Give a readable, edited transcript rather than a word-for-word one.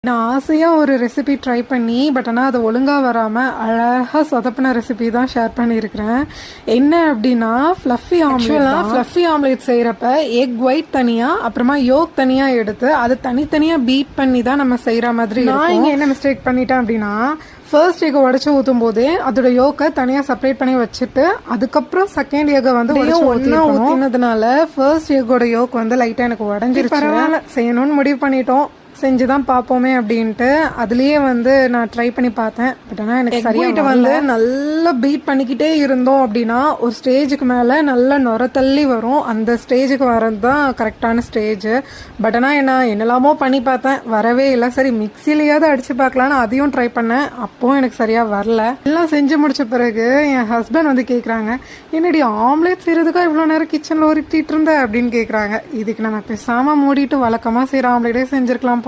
நான் ஆசையாக ஒரு ரெசிபி ட்ரை பண்ணி ஆனால் அது ஒழுங்காக வராமல் அழகாக சொதப்பின ரெசிபி தான் ஷேர் பண்ணியிருக்கிறேன். என்ன அப்படின்னா ஃப்ளஃபி ஆம்லேட். ஃப்ளஃபி ஆம்லேட் செய்கிறப்ப எக் ஒயிட் தனியாக அப்புறமா யோக் தனியாக எடுத்து அது தனித்தனியாக பீட் பண்ணி தான் நம்ம செய்கிற மாதிரி. நான் இங்கே என்ன மிஸ்டேக் பண்ணிட்டேன் அப்படின்னா ஃபர்ஸ்ட் எக்கை உடச்சி ஊற்றும் போதே அதோட யோக்கை தனியாக செப்பரேட் பண்ணி வச்சுட்டு அதுக்கப்புறம் செகண்ட் எக்கை வந்து ஒன்றா ஊற்றினதுனால ஃபர்ஸ்ட் எக்கோட யோக் வந்து லைட்டாக எனக்கு உடஞ்சிருச்சு. பரவாயில்ல, செய்யணும்னு முடிவு பண்ணிட்டோம், செஞ்சு தான் பார்ப்போமே அப்படின்ட்டு அதுலேயே வந்து நான் ட்ரை பண்ணி பார்த்தேன். ஆனால் எனக்கு சரியாயிட்டு வந்து நல்லா பீட் பண்ணிக்கிட்டே இருந்தோம் அப்படின்னா ஒரு ஸ்டேஜுக்கு மேலே நல்லா நுர தள்ளி வரும். அந்த ஸ்டேஜுக்கு வர்றது தான் கரெக்டான ஸ்டேஜ். ஆனால் என்னெல்லாமோ பண்ணி பார்த்தேன், வரவே இல்லை. சரி மிக்சிலையாவது அடித்து பார்க்கலான்னு அதையும் ட்ரை பண்ணேன், அப்போவும் எனக்கு சரியாக வரல. எல்லாம் செஞ்சு முடிச்ச பிறகு என் ஹஸ்பண்ட் வந்து கேட்குறாங்க, என்னடி ஆம்லேட் செய்கிறதுக்காக இவ்வளோ நேரம் கிச்சனில் உருட்டிட்டு இருந்த அப்படின்னு கேட்குறாங்க. இதுக்கு நம்ம பேசாமல் மூடிட்டு வழக்கமாக செய்கிற ஆம்லேட்டே செஞ்சுருக்கலாம் போல.